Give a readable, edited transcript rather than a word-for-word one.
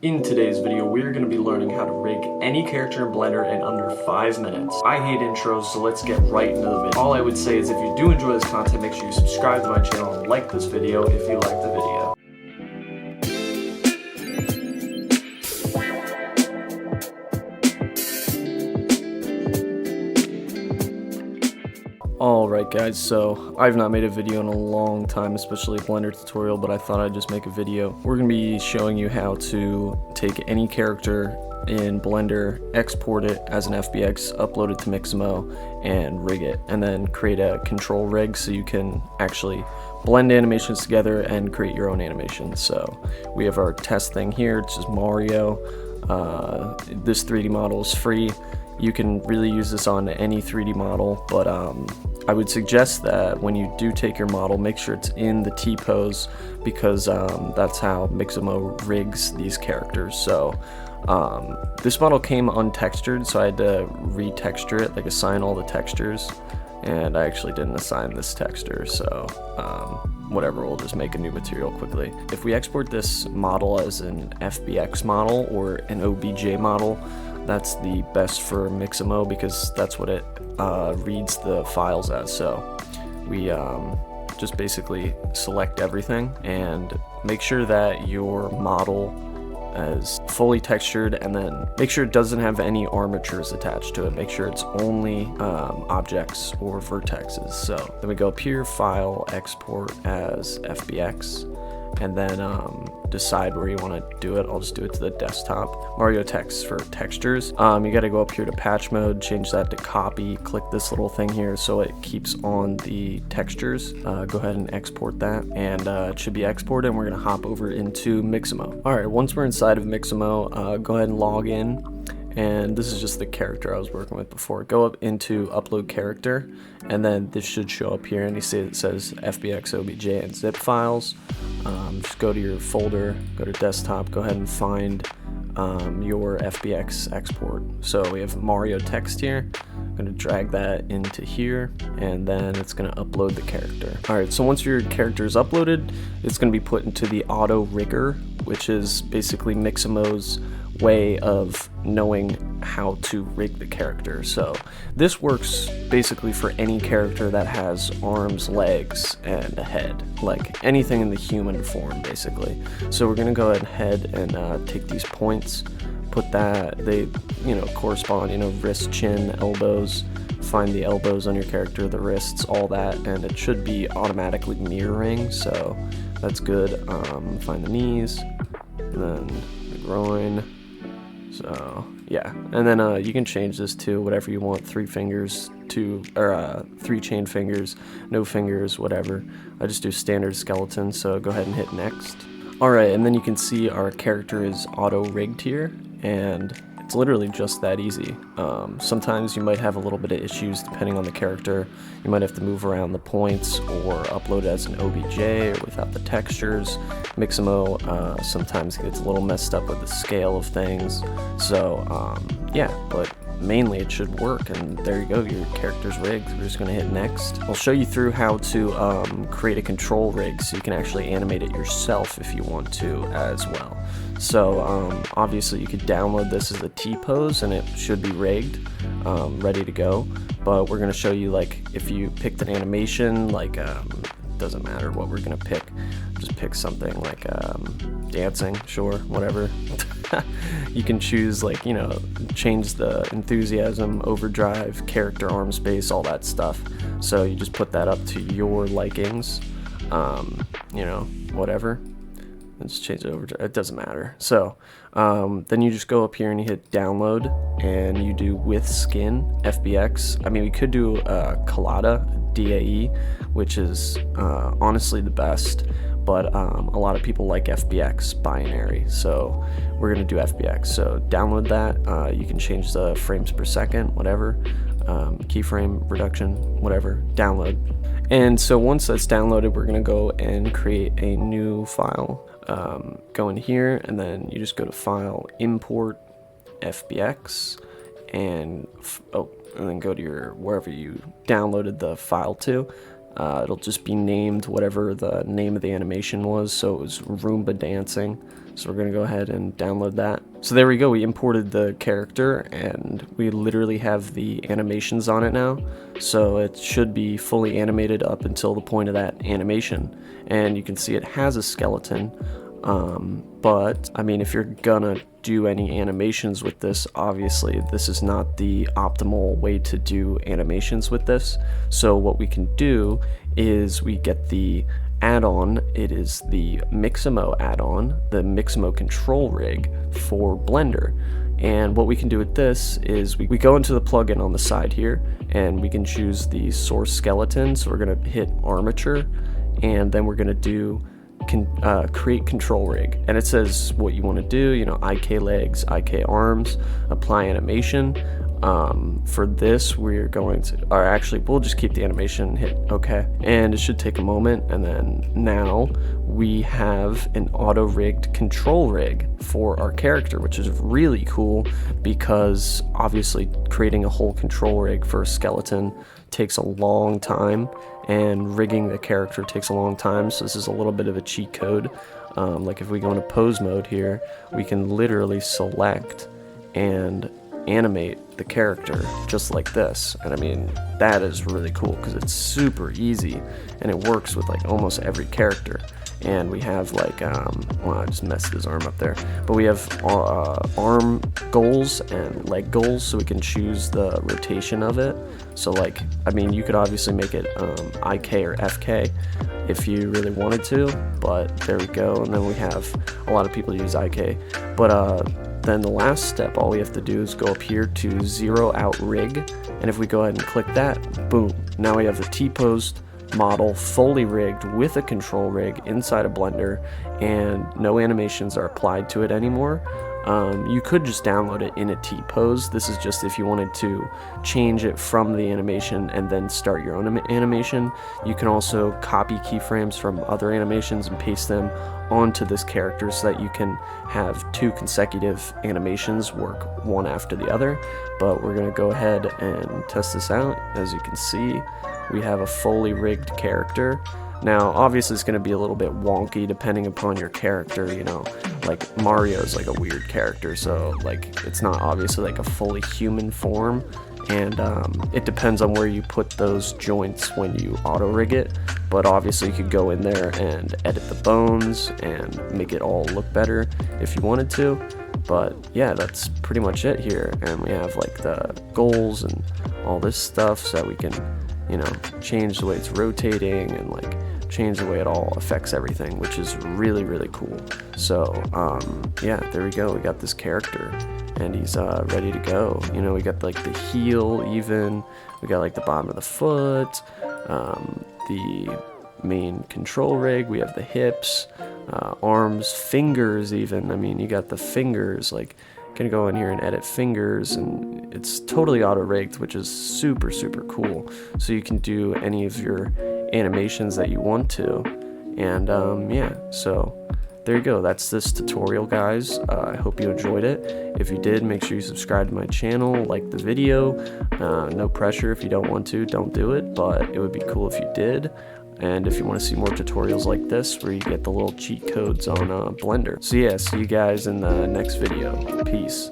In today's video, we're going to be learning how to rig any character in Blender in under 5 minutes. I hate intros, so let's get right into the video. All I would say is if you do enjoy this content, make sure you subscribe to my channel and like this video if you like the video. Alright guys, so I've not made a video in a long time, especially a Blender tutorial, but I thought I'd just make a video. We're going to be showing you how to take any character in Blender, export it as an FBX, upload it to Miximo, and rig it, and then create a control rig so you can actually blend animations together and create your own animations. So we have our test thing here, it's just Mario. This 3D model is free. You can really use this on any 3D model, but I would suggest that when you do take your model, make sure it's in the T-pose, because that's how Miximo rigs these characters. So this model came untextured, so I had to retexture it, like assign all the textures, and I actually didn't assign this texture, so whatever, we'll just make a new material quickly. If we export this model as an FBX model or an OBJ model, that's the best for Miximo because that's what it reads the files as. So we just basically select everything and make sure that your model is fully textured, and then make sure it doesn't have any armatures attached to it. Make sure it's only objects or vertexes. So then we go up here, File, Export as FBX, and then decide where you want to do it. I'll just do it to the desktop. Mario text for textures. You got to go up here to patch mode, change that to copy, click this little thing here so it keeps on the textures. Go ahead and export that, and it should be exported, and we're going to hop over into Miximo. Alright, once we're inside of Miximo, go ahead and log in. And this is just the character I was working with before. Go up into upload character, and then this should show up here, and you see it says FBX, OBJ, and zip files. Just go to your folder, go to desktop, go ahead and find your FBX export. So we have Mario text here. I'm going to drag that into here, and then it's going to upload the character. Alright, so once your character is uploaded, it's going to be put into the auto rigger, which is basically Miximo's way of knowing how to rig the character. So this works basically for any character that has arms, legs, and a head, like anything in the human form basically. So we're gonna go ahead and take these points, put that, they correspond, wrist, chin, elbows, find the elbows on your character, the wrists, all that, and it should be automatically mirroring, so that's good. Find the knees, and then the groin. So yeah, and then you can change this to whatever you want, 3 fingers, 3 chain fingers, no fingers, whatever. I just do standard skeleton, so go ahead and hit next. Alright, and then you can see our character is auto rigged here, and it's literally just that easy. Sometimes you might have a little bit of issues depending on the character. You might have to move around the points or upload it as an OBJ or without the textures. Miximo sometimes gets a little messed up with the scale of things. So yeah, but mainly it should work, and there you go, your character's rigged. We're just going to hit next. I'll show you through how to create a control rig so you can actually animate it yourself if you want to as well. So obviously you could download this as a T-pose and it should be rigged, ready to go, but we're going to show you, like, if you picked an animation, like doesn't matter what we're going to pick, just pick something like dancing, sure, whatever. You can choose, like, change the enthusiasm, overdrive, character arm space, all that stuff. So you just put that up to your likings, whatever. Let's change it over. It doesn't matter. So then you just go up here and you hit download, and you do with skin FBX. I mean, we could do Colada DAE, which is honestly the best, but a lot of people like FBX binary, so we're gonna do FBX. So download that. You can change the frames per second, whatever, keyframe reduction, whatever. Download. And so once that's downloaded, we're gonna go and create a new file. Go in here, and then you just go to File, Import, FBX, and then go to your wherever you downloaded the file to. It'll just be named whatever the name of the animation was, so it was Roomba dancing. So we're gonna go ahead and download that. So there we go, we imported the character and we literally have the animations on it now. So it should be fully animated up until the point of that animation. And you can see it has a skeleton. But I mean, if you're gonna do any animations with this, obviously this is not the optimal way to do animations with this. So what we can do is we get the add-on. It is the Miximo add-on, the Miximo control rig for Blender. And what we can do with this is we go into the plugin on the side here and we can choose the source skeleton. So we're going to hit armature and then we're going to do create control rig, and it says what you want to do, you know, IK legs, IK arms, apply animation. For this we're going to, or actually we'll just keep the animation, hit OK, and it should take a moment. And then now we have an auto rigged control rig for our character, which is really cool because obviously creating a whole control rig for a skeleton takes a long time, and rigging the character takes a long time. So this is a little bit of a cheat code. Like if we go into pose mode here, we can literally select and animate the character just like this. And I mean, that is really cool because it's super easy and it works with like almost every character. And we have like, well, I just messed his arm up there, but we have arm goals and leg goals, so we can choose the rotation of it. So like, I mean, you could obviously make it IK or FK if you really wanted to, but there we go. And then we have a lot of people use IK, but then the last step, all we have to do is go up here to zero out rig, and if we go ahead and click that, boom, now we have the T-posed model fully rigged with a control rig inside of Blender, and no animations are applied to it anymore. You could just download it in a T-pose. This is just if you wanted to change it from the animation and then start your own animation. You can also copy keyframes from other animations and paste them onto this character so that you can have two consecutive animations work one after the other. But we're going to go ahead and test this out. As you can see, we have a fully rigged character. Now obviously it's going to be a little bit wonky depending upon your character, you know, like Mario's like a weird character, so like it's not obviously like a fully human form, and it depends on where you put those joints when you auto rig it. But obviously you could go in there and edit the bones and make it all look better if you wanted to. But yeah, that's pretty much it here, and we have like the goals and all this stuff so that we can, you know, change the way it's rotating and like change the way it all affects everything, which is really, really cool. So yeah, there we go, we got this character and he's ready to go. You know, we got like the heel, even we got like the bottom of the foot, the main control rig, we have the hips, arms, fingers even. I mean, you got the fingers, like can go in here and edit fingers, and it's totally auto rigged, which is super, super cool. So you can do any of your animations that you want to. And yeah, so there you go, that's this tutorial, guys. I hope you enjoyed it. If you did, make sure you subscribe to my channel, like the video. No pressure. If you don't want to, don't do it, but it would be cool if you did. And if you want to see more tutorials like this where you get the little cheat codes on Blender. So yeah, see you guys in the next video. Peace.